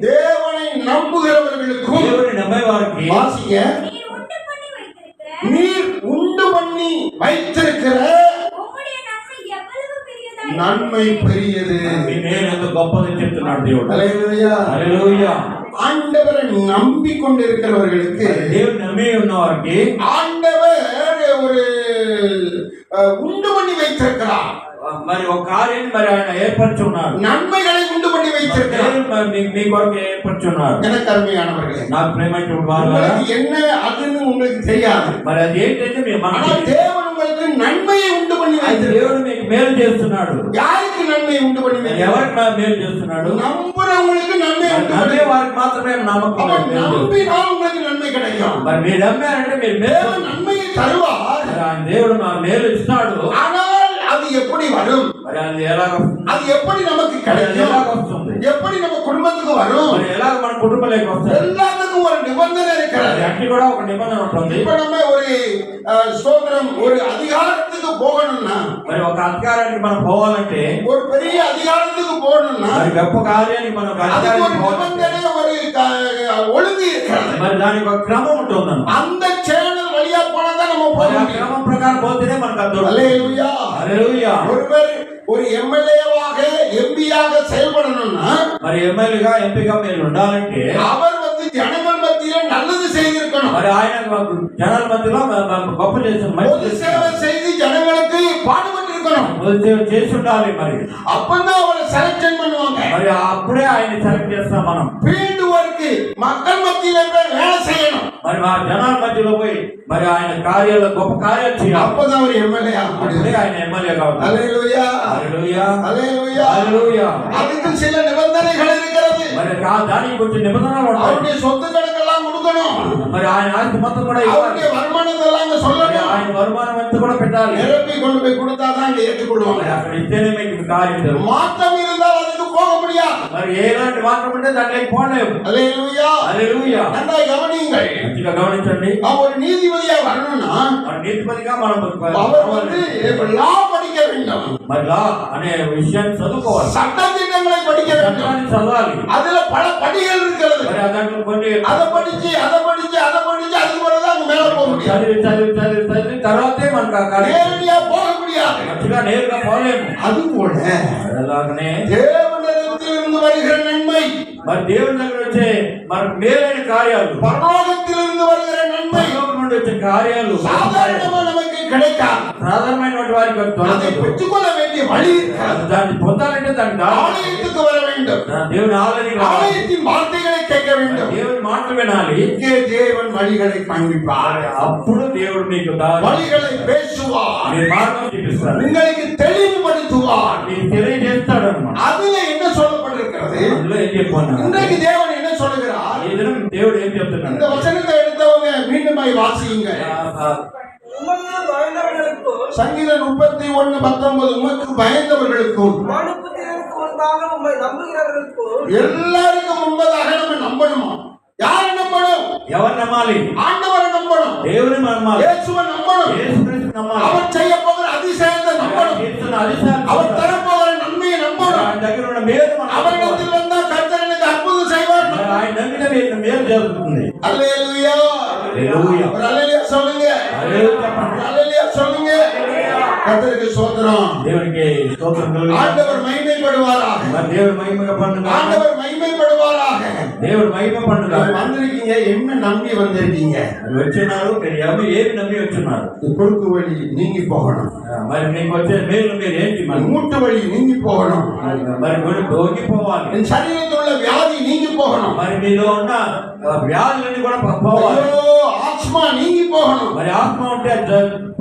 தேவனை நம்புகிறவர்களுக்கும் దేవుని నమ్మేవారికి வாசிங்க. நீர் உண்டு பண்ணி வைத்திருக்கிற நன்மை பெரியது. నేను ఎంత గొప్పదని చెప్తున్నాడు దేవుడు. அல்லேலூயா. హల్లెలూయా. ஆண்டவரை நம்பிக்கொண்டிருக்கிறவர்களுக்கு దేవుని నమ్మి ఉన్న వారికి ஆண்டவர் ஒரு உண்டு பண்ணி வைத்திருக்கிறார். మరి ఒక కార్యాన్ని మరి ఆయన ఏర్పరిచి ఉన్నారు. நன்மைகளை உண்டு பண்ணி வைத்திருக்கிறார். మీ కొరకు ఏర్పరిచి ఉన్నారు. எனக்கு அருமையானவர்களே, నాకు ప్రేమైనటువంటి వారు உங்களுக்கு என்ன அதுன்னு உங்களுக்கு தெரியாது. మరి అది ఏంటంటే మీ ஆனால் మనసు தேவன் உங்களுக்கு நன்மையை உண்டு பண்ணி வைத்திருக்கிறார். దేవుడు మీకు మేలు చేస్తున్నాడు. யாருக்கு நன்மையை உண்டு பண்ணி வைத்திருக்கிறார்? ఎవరికి మేలు చేస్తున్నాడు? நம்புறவங்களுக்கு நன்மை உண்டு பண்ணி నమ్మే వారికి మాత్రమే నమ్మకం அப்ப లేదు. நம்பினால் உங்களுக்கு நன்மை கிடைக்கும். మరి మీరు నమ్మారంటే మీరు தேவன் நன்மையை தருவார். మరి ఆయన దేవుడు మా మేలు ఇస్తాడు. ஆனால் அது எப்படி வரும்? మరి అది ఎలాగ వస్తుంది? அது எப்படி நமக்கு అది கிடைக்கும்? ఎలాగ వస్తుంది? எப்படி நம்ம குடும்பத்துக்கு வரும்? మరి ఎలాగ మన కుటుంబంలోకి వస్తుంది? எல்லாத்துக்கும் ஒரு நிபந்தனை இருக்கிறது. అన్ని కూడా ఒక నిబంధన ఉంటుంది. இப்ப நம்ம ஒரு ஸ்தோத்திரம் ஒரு அதிகாரத்துக்கு போகணும்னா, మరి ఒక అధికారానికి మనం పోవాలంటే, ஒரு பெரிய அதிகாரத்துக்கு போகணும்னா మరి గొప్ప కార్యానికి మనం அதுக்கு ஒரு అధికారానికి పోవాలంటే, நிபந்தனை ஒரு ஒழுங்கு இருக்கிறது. మరి దానికి ఒక క్రమం ఉంటుందన్నమాట. அந்த சேனல் வழியா போனாதான் நம்ம போக మరి ఆ முடியும். క్రమం ప్రకారం పోతేనే మనకు అర్థం. அல்லேலூயா. హల్లెలూయా. ஒருவர் ஒரு எம்எல்ஏவாக எம்பியாக செயல்படணும்னா మరి ఎమ్మెల్యేగా ఎంపీగా మీరు ఉండాలంటే, அவர் ஜனங்கள் மத்தியில நல்லது செய்திருக்கணும். మరి ఆయన జనాల మధ్యలో గొప్ప చేసిన మంచి பொது சேவை செய்து ஜனங்களுக்கு பாடுபட்டு இருக்கணும். చేసి ఉండాలి. మరి அப்பதான் அவரை செலக்ஷன் பண்ணுவாங்க. మరి అప్పుడే ఆయన సెలెక్ట్ చేస్తాం మనం. ஃபீல்டு ஒர்க் மக்கள் மத்தியில போய் வேலை செய்யணும். మరి మా జనాల మధ్యలో పోయి మరి ఆయన కార్యాలు గొప్ప కార్యాలు చేయాలి. அப்பதான் அவர் எம்எல்ஏ ஆக முடியும். అప్పుడే ఆయన ఎమ్మెల్యే కావాలి. அல்லேலூயா. హల్లెలూయా. அல்லேலூயா. హల్లెలూయా. அதுக்கு சில நிபந்தனைகள் இருக்கிறது. మరి దానికి కొంచెం నిబంధనలు ఉంటాయి. அவருடைய சொத்து கணக்கெல்லாம் கொடுக்கணும். మరి ఆయన ఆస్తి మొత్తం కూడా ఇవ్వాలి. அவருடைய வருமானத்தை எல்லாம் మరి சொல்லணும். ఆయన வருமாనం ఎంత కూడా పెట్టాలి. நிரப்பி கொண்டு போய் கொடுத்தாதான் அங்க ஏற்றுக்கொள்வாங்க. మరి అక్కడ ఇస్తేనే మీకు కార్యం జరుగుతుంది. மாற்றம் இருந்தால் அதுக்கு போக முடியாது. మరి ఎలాంటి మాత్రం ఉంటే దాంట్లోకి పోలేవు. அல்லேலூயா. హల్లెలూయా. நன்றாய் கவனியுங்கள். మంచిగా గమనించండి. ஒரு நீதிபதியா வரணும்னா మరి నీతిపతిగా మనం அவர் லா படிக்க வேண்டும். మరి లా అనే విషయాన్ని చదువుకోవాలి. சட்டதிட்டங்களை படிக்க வேண்டும். చట్టాన్ని చదవాలి. அதுல పல படிகள் இருக்கிறது. మరి దాంట్లో కొన్ని அதை படிச்சு அதுக்கு பிறகுதான் அங்க மேல போக முடியும். చదివి తర్వాతే మనకు ఆ కార్యం நேரடியா போக முடியாது. మంచిగా నేరుగా పోలేము. அது போல అలాగనే தேவனிடத்திலிருந்து வருகிற நன்மை, మరి దేవుని దగ్గర వచ్చే మనకు మేలైన కార్యాలు, பரலோகத்திலிருந்து வருகிற நன்மை పరలోకం నుండి వచ్చే కార్యాలు சாதாரணமா நமக்கு கிடைக்காது. సాధారణమైనటువంటి వారికి அதை దొరకదు. பெற்றுக்கொள்ள வேண்டிய வழி இருக்கிறது. దాన్ని పొందాలంటే దానికి ஆலயத்துக்கு வர வேண்டும். దేవుని ఆలయానికి రావాలి. ஆலயத்தின் வார்த்தைகளை கேட்க வேண்டும். దేవుని మాటలు వినాలి. இங்கே தேவன் வழிகளை காண்பிப்பார். అప్పుడు దేవుడు మీకు வழிகளை பேசுவார். మీ మార్గం చూపిస్తాడు. உங்களுக்கு தெளிவுபடுத்துவார். మీకు తెలియజేస్తాడు అన్నమాట. அதுல என்ன சொல்லப்பட்டிருக்கிறது? అందులో ఏం చెప్పాను? இன்றைக்கு தேவன் என்ன சொல்லுகிறார்? ఈ దినం దేవుడు ఏం இந்த చెప్తున్నాడు? வசனத்தை எடுத்தவங்க மீண்டுமாய் வாசியுங்க. உமக்கு பயந்தவர்களுக்கும் சங்கீதம் 31:19 உமக்கு பயந்தவர்களுக்கும் மனுபுத்திரருக்கு முன்பாக உம்மை நம்புகிறவர்களுக்கும் எல்லாருக்கும் முன்பதாக நம்ம நம்பணுமா? யாரை நம்பணும்? ఎవరు నమ్మాలి? ஆண்டவரை நம்பணும். దేవుని నమ్మాలి. இயேசுவை நம்பணும். యేసుక్రీస్తుని నమ్మాలి. அவர் செய்ய போகிற அதிசயத்தை நம்பணும். చేస్తున్న అధికారం அவர் தரப்போகிற நன்மையை நம்பணும். ఆయన దగ్గర ఉన్న మేలు మనం அவரிடத்தில் வந்தா கர்த்தர் எனக்கு அற்புதம் செய்வார். మరి ఆయన నమ్మిన మీకు మేలు జరుగుతుంది. அல்லேலூயா. హల్లెలూయా. ஒரு அல்லேலூயா சொல்லுங்க. హల్లెలూయా చెప్పండి. ஒரு அல்லேலూயா சொல்லுங்க. கர்த்தருக்கு ஸ்தோத்திரம். దేవునికి స్తోత్రం కలుగును. ஆண்டவர் மகிமைப்படுவாராக. మరి దేవుడు మహిమ పండుగ. ஆண்டவர் மகிமைப்படுவாராக. దేవుడు మహిమ పండుగ. வந்திருக்கீங்க, என்ன நம்பி வந்திருக்கீங்க? వచ్చినారు. మీరు ఎవరు ఏమి నమ్మి వచ్చినారు? குறுக்கு வழி நீங்கி போகணும். మరి మీకు వచ్చే మేలు మీరు ఏంటి? మరి மூட்டு வழி நீங்கி போகணும். మరి పోవాలి. என் சரீரத்தில் உள்ள வியாதி நீங்கி போகணும். మరి మీలో ఉన్న వ్యాధులన్నీ కూడా పోవాలి. ஐயோ, ஆத்மா நீங்கி போகணும். మరి ఆత్మ ఉంటే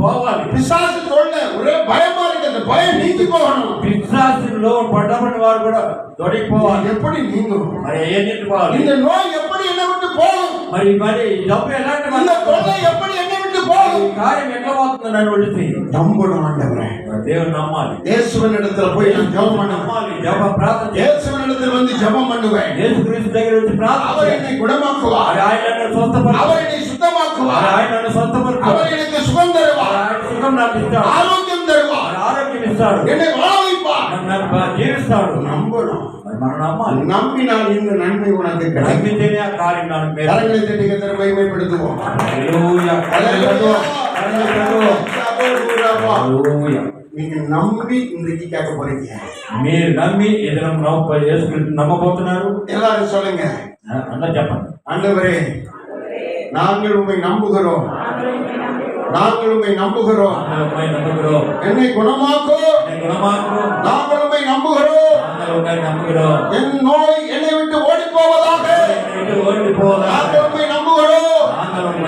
పోవాలి. பிசாசு தொல்ல ஒரே பயமா இருக்கு, அந்த பயம் நீங்கி போகணும். పిశాచులో పడ్డపడిన వారు కూడా తొలగిపోవాలి. எப்படி நீங்கும்? మరి ఏం పోవాలి? இந்த நோய் எப்படி என்ன விட்டு போகும்? మరి మరి డబ్బు ఎలాంటి இந்த தொல்லை எப்படி என்ன விட்டு போகும்? కార్యం ఎట్లా పోతుంది నన్ను విడిచి? நம்பணும் ஆண்டவரே. దేవుని నమ్మాలి. இயேசுவின் இடத்துல போய் நான் ஜெபம் பண்ணுவேன். నమ్మాలి. జప ప్రార్థన చేయాలి. இயேசுவின் இடத்துல வந்து ஜெபம் பண்ணுவேன். యేసుక్రీస్తు దగ్గర వచ్చి ప్రార్థన அவர் చేయాలి. என்னை குணமாக்குவார். ఆయన నన్ను స్వస్థపరుస్తాడు. அவர் என்னை சுத்தமாக்குவார். ఆయన నన్ను స్వస్థపరుస్తాడు. அவர் எனக்கு சுகம் தருவார். ఆయన సుఖం నాకు ఇస్తాడు. ஆரோக்கியம் தருவார். ఆయన ఆరోగ్యం ఇస్తాడు. என்னை வாழ வைப்பார். నన్ను జీవిస్తాడు. நம்பணும். మరి మనం నమ్మాలి. நம்பினால் இந்த நன்மை உனக்கு கிடைக்கும். నమ్మితేనే ఆ కార్యం నాకు మేలు. கரங்களை தட்டி கர்த்தரை மகிமைப்படுத்துவோம். హల్లెలూయా. హల్లెలూయా. హల్లెలూయా. நீங்க நம்பி இன்றைக்கு கேட்க போறீங்க. మీరు నమ్మి ఏదైనా యేసుక్రీస్తు నమ్మబోతున్నారు. எல்லாரும் சொல்லுங்க. అందరూ చెప్పండి. ஆண்டவரே, நாங்கள் உம்மை நம்புகிறோம். நாங்கள் உம்மை நம்புகிறோம். నమ్ముகிறோம். என்னை குணமாக்கும். గుణమాకుడు. நாங்கள் உம்மை நம்புகிறோம். నమ్ముகிறோம். என் நோய் என்னை விட்டு ஓடி போவதாக. ఓడిపోదా. நாங்கள் உம்மை நம்புகிறோம்.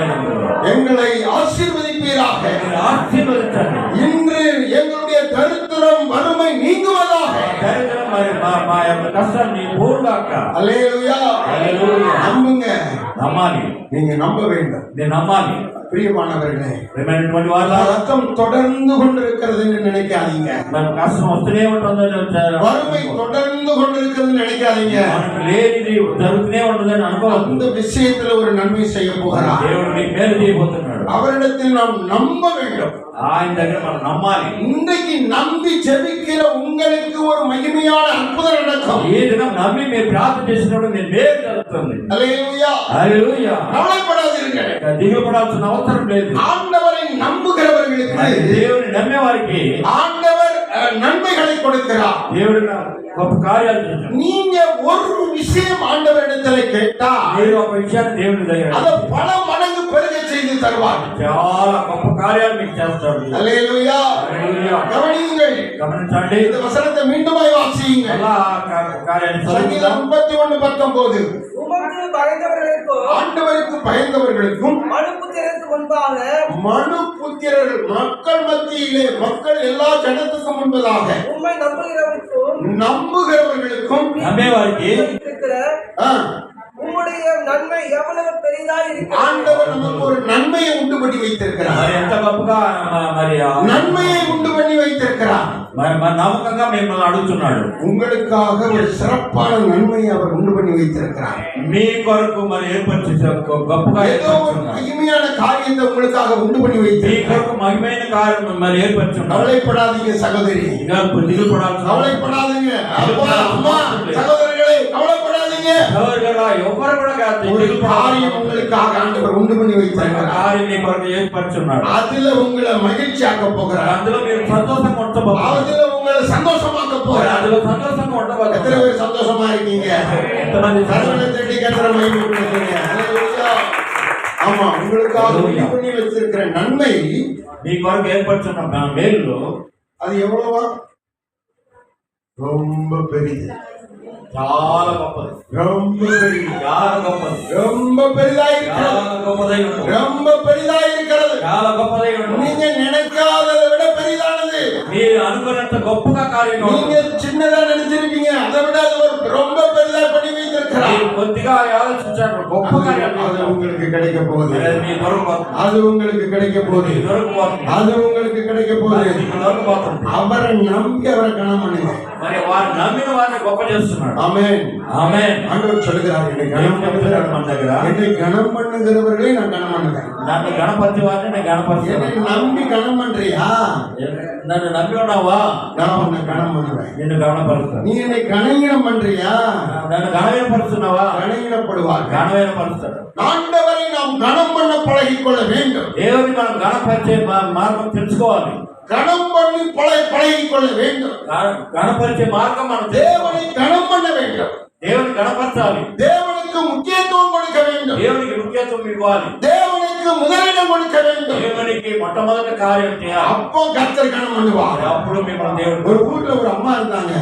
నమ్ముகிறோம். எங்களை ஆசீர்வதிப்பீராக. ఆశీర్వదించండి. இன்று எங்களுடைய தரித்திரம் வறுமை நீங்குவதாக. దరిద్రం మరి మా యొక్క కష్టాన్ని పోగాక. அல்லேலூயா. హల్లెలూయా. நம்புங்க. నమ్మాలి. நீங்க நம்ப வேண்டும். నేను నమ్మాలి. பிரியமானவர்களே, ప్రేమైనటువంటి వాళ్ళ ரத்தம் தொடர்ந்து கொண்டிருக்கிறதுன்னு நினைக்காதீங்க. మనకు కష్టం వస్తూనే ఉంటుందని வறுமை தொடர்ந்து கொண்டிருக்கிறது நினைக்காதீங்க. మనకు లేనిది జరుగుతూనే ఉంటుందని అనుకోవద్దు. அந்த விஷயத்துல ஒரு நன்மை செய்ய போகிறார். దేవుడు మీకు మేలు చేయబోతున్నాడు. அவரிடத்தில் நாம் நம்ப வேண்டும். ఆయన దగ్గర మనం నమ్మాలి. இன்றைக்கு நம்பி ஜெபிக்கிற உங்களுக்கு ஒரு மகிமையான அற்புதம் நடக்கும். ఈ దినం నమ్మి మీరు ప్రార్థన చేసినప్పుడు మీరు మేలు జరుగుతుంది. அல்லேலூயா. హల్లెలూయా. கவலைப்படாதீர்கள். దిగులు పడాల్సిన అవసరం లేదు. ஆண்டவரை நம்புகிறவர்களுக்கு దేవుని నమ్మే వారికి ஆண்டவர் நன்மைகளை கொடுக்கிறார். దేవుడు గొప్ప కార్యాలు చేస్తాడు. நீங்க ஒரு விஷயம் ஆண்டவரிடத்துல கேட்டா మీరు ఒక విషయాన్ని దేవుని దగ్గర அதை பல மடங்கு பெருக செய்து தருவார். చాలా గొప్ప కార్యాలు మీకు చేస్తాడు. அல்லேலூயா. హల్లెలూయా. கவனியுங்கள். గమనించండి. இந்த வசனத்தை மீண்டுமாய் வாசியுங்கள். అలా కార్యాన్ని சங்கீதம் 31:19. உமக்கு பயந்தவர்களுக்கும் ஆண்டவருக்கு பயந்தவர்களுக்கும் மனுபுத்திரருக்கு முன்பாக மனுபுத்திரர்கள் மக்கள் மத்தியிலே, மக்கள் எல்லா ஜனத்துக்கும் முன்பதாக உம்மை நம்புகிறவர்களுக்கும் నమ్మేవారికి இருக்கிற ஆ, உம்முடைய நன்மை எவ்வளவு பெரிதாய் இருக்கிறது. ஆண்டவர் நமக்கு ஒரு நன்மையை உண்டு பண்ணி வைத்திருக்கிறார். మరి ఎంత గొప్పగా మరి நன்மையை உண்டு பண்ணி வைத்திருக்கிறார். మరి నమ్మకంగా మిమ్మల్ని అడుగుతున్నాడు. உங்களுக்காக ஒரு சிறப்பான நன்மையை அவர் உண்டு பண்ணி வைத்திருக்கிறார். మీ కొరకు మరి ఏర్పరిచి గొప్పగా ஏதோ ஒரு ఏర్పరుచున్నాడు. மகிமையான காரியத்தை உங்களுக்காக உண்டு பண்ணி మీ வைத்திருக்கிறார். కొరకు మహిమైన కార్యం మరి ఏర్పరుచున్నాడు. கவலைப்படாதீங்க சகோதரி, ఇంకా దిగులు పడాల్సిన கவலைப்படாதீங்க அப்பா, அம்மா, சகோதரர்களே, கவலைப்படாதீங்க. ఎవరు ఎవరు కూడా కాదు. ஒரு காரியம் உங்களுக்காக ஆண்டவர் உண்டு பண்ணி வைத்திருக்கிறார். కార్యం మీ కొరకు ఏర్పరుచున్నాడు. அதுல உங்களை மகிழ்ச்சியாக்க போகிறார். అందులో మీరు సంతోషంగా ఉండబోతున్నారు. அதுல உங்களை சந்தோஷமாக்க போகிறார். అందులో సంతోషంగా எத்தனை ఉండబోతున్నారు. பேர் சந்தோஷமா இருக்கீங்க? ఎంతమంది கரங்களை தட்டி கர்த்தரை மகிமைப்படுத்துங்க. ஹல்லேலூயா. ஆமா, உங்களுக்காக உண்டு பண்ணி வச்சிருக்கிற நன்மை మీ కొరకు ఏర్పరుచున్న మేలు அது எவ்வளவா? ரொம்ப பெரியது, చాలా గొప్పది. ரொம்ப பெரியது, చాలా గొప్పది. ரொம்ப பெரிதா இருக்கிறது, చాలా గొప్పదై ఉంటుంది. ரொம்ப பெரிதா இருக்கிறது. చాలా గొప్పదై ఉంటుంది. நீங்க நினைக்காததை விட பெரிதானது. మీరు అనుకున్నంత గొప్పగా కార్యం நீங்க சின்னதா நினைச்சிருப்பீங்க, அதை விட அது ஒரு ரொம்ப பெரிதா பண்ணி வைத்திருக்கிறார். మీరు కొద్దిగా ఆలోచించారు. గొప్ప కార్యాలు அது உங்களுக்கு கிடைக்க போகுது. మీ దొరకబోతుంది. அது உங்களுக்கு கிடைக்க போகுது. దొరకబోతుంది. அது உங்களுக்கு கிடைக்க போகுது. మీకు దొరకబోతుంది. அவரை நம்பி அவரை கணம் பண்ணுங்க. మరి వారు నమ్మిన వారిని గొప్ప చేస్తున్నాడు. ஆமென். ఆమేన్. ஆண்டவர் சொல்லுகிறார், என்னை ఏం கணம் చెప్తున్నాడు మన దగ్గర? என்னை கணம் பண்ணுகிறவர்களை நான் கணம் பண்ணுவேன். నన్ను గణపతి వారిని నేను గణపరుస్తాను. என்னை நம்பி கணம் பண்றியா? నన్ను నమ్మి ఉన్నావా? நான் உன்னை கணம் பண்ணுவேன். నిన్ను గణపరుస్తాను. நீ என்னை கணங்கீனம் பண்றியா? నన్ను గణవీనపరుస్తున్నావా? கணங்கீனப்படுவார். గణవీనపరుస్తాడు. ஆண்டவரை நாம் கணம் பண்ண பழகிக்கொள்ள வேண்டும். దేవుని మనం గణపరిచే మార్గం తెలుసుకోవాలి. கணம் பண்ணி பழகிக்கொள்ள வேண்டும். గణపరిచే మార్గం మనం தேவனை கணம் பண்ண வேண்டும். దేవుని గణపరచాలి. தேவனுக்கு முக்கியத்துவம் கொடுக்க வேண்டும். దేవునికి ముఖ్యత్వం ఇవ్వాలి. தேவனுக்கு முதலிடம் கொடுக்க வேண்டும். దేవునికి మొట్టమొదటి కార్యం చేయాలి. அப்போ கர்த்தர் கணம் பண்ணுவார். అప్పుడు మిమ్మల్ని దేవుడు. ஒரு ஊர்ல ஒரு அம்மா இருந்தாங்க.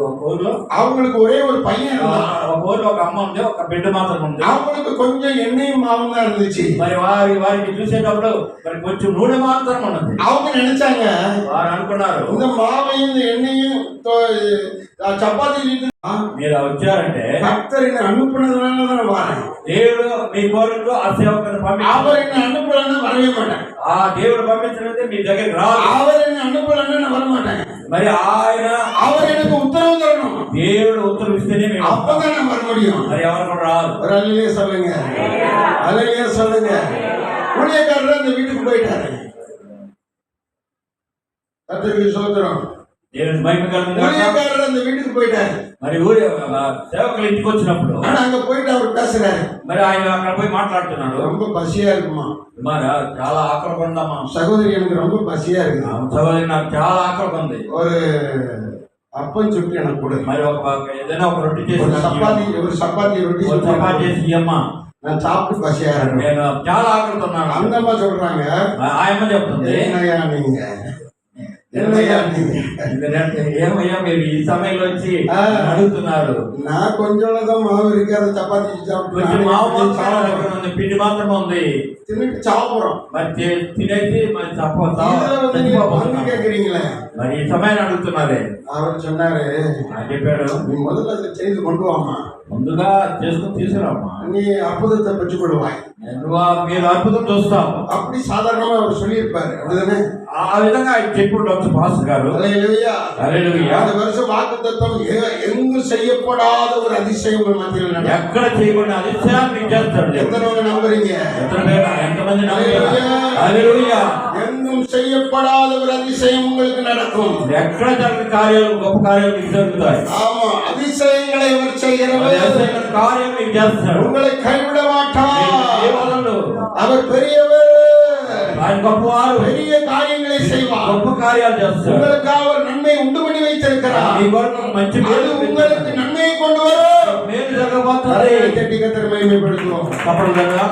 ఒక ఊర్లో அவங்களுக்கு ஒரே ஒரு பையன் இருந்தான். ఒక ఊర్లో ఒక అమ్మ ఉంది, ఒక బిడ్డ మాత్రం ఉంది. அவங்களுக்கு கொஞ்சம் எண்ணெயும் மாவும் தான் இருந்துச்சு. మరి వారికి చూసేటప్పుడు మరి కొంచెం నూనె మాత్రం ఉన్నది. அவங்க நினைச்சாங்க, వారు అనుకున్నారు, இந்த மாவையும் இந்த எண்ணெயும் சப்பாத்தி మీరు వచ్చారంటే கர்த்தர் என்ன அனுப்புனதுனால தான் வரேன். దేవుడు మీ కోరికలో ఆ సేవకుని அவர் என்ன அனுப்பலன்னா வரவே மாட்டேன். ఆ దేవుడు పంపించినట్టే మీ దగ్గరికి రావాలి. அவர் என்ன அனுப்பலன்னா நான் வர மாட்டேன். మరి ఆయన அவர் எனக்கு உத்தரவு தரணும். దేవుడు ఉత్తరం ఇస్తేనే మేము அப்பதான் நான் வர முடியும். మరి ఎవరు కూడా రాదు. ஒரு அல்லையே சொல்லுங்க, அல்லையே சொல்லுங்க. ஊழியக்காரர் அந்த வீட்டுக்கு போயிட்டாரு. கர்த்தருக்கு ஸ்தோத்திரம். దేవుని మహిమ కలుగును. ஊழியக்காரர் அந்த வீட்டுக்கு போயிட்டாரு. మరి ఊరి సేవకులు ఇంటికి వచ్చినప్పుడు ஆனா அங்க போயிட்டு அவர் பேசுறாரு. మరి ఆయన అక్కడ పోయి మాట్లాడుతున్నాడు. ரொம்ப பசியா இருக்குமா? మరి చాలా ఆకలి కొందమ్మా. சகோதரி, எனக்கு ரொம்ப பசியா இருக்குது. సహోదరి, నాకు చాలా ఆకలి ఉంది. ஒரு அப்பம் சுட்டு எனக்கு கொடு. మరి ఏదైనా ఒక రొట్టి చేసి ஒரு சப்பாத்தி ரொட்டி ఒక చపాతీ చేసి ఇయ్యమ్మా, நான் சாப்பிட்டு பசியா இருக்கேன். నేను చాలా ఆకలితున్నాను. அந்த அம்மா சொல்றாங்க, ఆయమ్మ చెప్తుంది, என்னையா நீங்க, என்னையா நீங்க, ఏమయ్యా మీరు ఈ సమయంలో వచ్చి అడుగుతున్నారు? நான் கொஞ்சம் தான் மாவு இருக்கு, அதை சப்பாத்தி కొంచెం మావు మాత్రం சாப்பிட்டு ఉంది, పిండి మాత్రం ఉంది, தின்னுட்டு சாப்பிடுறோம். మరి తినేసి మరి பங்கு கேட்கறீங்களே. మరి ఈ సమయాన్ని అడుగుతున్నారే. அவர் சொன்னாரு, ఆయన చెప్పాడు, நீ முதல்ல அதை செய்து கொண்டு வாமா, ముందుగా చేసుకుని తీసుకురామ్మా நீ அற்புதத்தை பெற்றுக்கொள்வாய். మీరు అద్భుతం చూస్తాము. அப்படி சாதாரணமா அவர் சொல்லியிருப்பாரு, அப்படிதானே? ఆ విధంగా ఆయన చెప్పుండొచ్చు పాస్టర్ గారు. அல்லேலூயா. హల్లెలూయా. அந்த வருஷம் வாக்குத்தத்தம் எங்கும் செய்யப்படாத ஒரு அதிசயம் உங்கள் மத்தியில் நடக்கும். ఎక్కడ చేయకుండా అతిశయాన్ని మీకు చేస్తాడు. எத்தனை நம்புறீங்க? ఎంతమంది నమ్ముతారు? హల్లెలూయా. எங்கும் செய்யப்படாத ஒரு அதிசயம் உங்களுக்கு நடக்கும். ఎక్కడ జరిగిన కార్యాలు గొప్ప కార్యాలు మీకు జరుగుతాయి. ஆமா, அதிசயங்களை அவர் செய்கிறவர். అతిశయమైన కార్యం మీకు చేస్తాడు. உங்களை கைவிட மாட்டார். కేవలం அவர் பெரியவர். ఆయన గొప్పవారు. பெரிய காரியங்களை செய்வார். గొప్ప కార్యాలు చేస్తాడు. உங்களுக்காக ஒரு நன்மை உண்டு பண்ணி வைத்திருக்கிறார். మీ కొరకు మంచి அது మేలు உங்களுக்கு நன்மையை கொண்டு வரும். మేలు జరగబోతుంది. தட்டி கத்தர் மகிமைப்படுத்துவோம். తప్పదు కదా.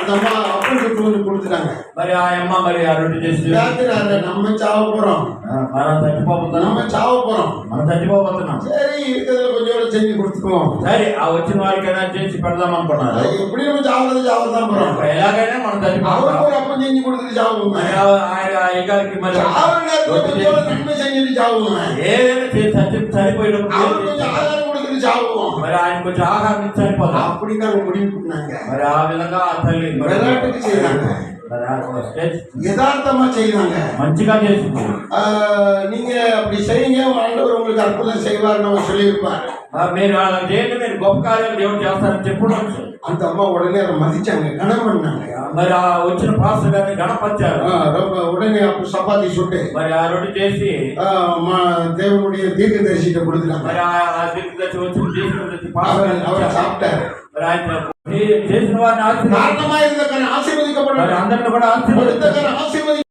அந்த அம்மா அப்பளுக்கு தூண்டு கொடுத்துட்டாங்க. మరి ఆ అమ్మ మరి ఆ రొట్టె చేసి ராத்திரி நம்ம சாவ போறோம், మనం చచ్చిపోతున్నాం. நம்ம சாவ போறோம். మనం చచ్చిపోతున్నాం. சரி, இருக்கிறதுல கொஞ்சோட செஞ்சு கொடுத்துக்குவோம். సరే ఆ వచ్చిన వారికైనా చేసి పెడదాం అనుకున్నారు. எப்படி நம்ம சாவதான் போறோம். ఎలాగైనా మనం చచ్చిపోతాం. அவருக்கு ஒரு அப்பம் செஞ்சு கொடுத்துட்டு சாவுங்க. మరి ఆయన అయ్యగారికి మరి சாவர நேரத்துல கொஞ்சோட நன்மை செஞ்சுட்டு சாவுங்க. ఏదైనా చేసి చనిపోయినప్పుడు அவருக்கு கொஞ்சம் ஆதாரம் கொடுத்துட்டு சாவுவோம். మరి ఆయన కొంచెం ఆహారం ఇచ్చి చనిపోతాం. அப்படி நாங்க முடிவு பண்ணாங்க. మరి ఆ విధంగా ఆ తల్లి మరి விளையாட்டுக்கு செய்யறாங்க, మరి ఆ స్టేజ్ யதார்த்தமா செய்யறாங்க. మంచిగా చేసింది. நீங்க அப்படி செய்யுங்க, ஆண்டவர் உங்களுக்கு அற்புதம் செய்வார் நம்ம சொல்லியிருப்பார். మీరు అలా చేయండి, మీరు గొప్ప కార్యాలు దేవుడు చేస్తారని చెప్పుకోవచ్చు. அந்த அம்மா உடனே அதை மதிச்சாங்க, கனம் பண்ணாங்க. మరి ఆ వచ్చిన పాస్టర్ గారిని గణపరిచారు. ரொம்ப உடனே அப்ப சப்பாத்தி சுட்டு మరి ఆ రొట్టె చేసి தேவனுடைய தீர்க்கதரிசிட்ட கொடுத்துட்டாங்க. మరి ఆ దిక్కు వచ్చి తీసుకుని அவர் சாப்பிட்டாரு. మరి ఆయన చేసిన వారిని ఆశీర్వదించారు. காரணமா இருந்த ஆசீர்வதிக்கப்பட்ட మరి అందరిని కూడా ఆశీర్వదించారు. ஆசீர்வதி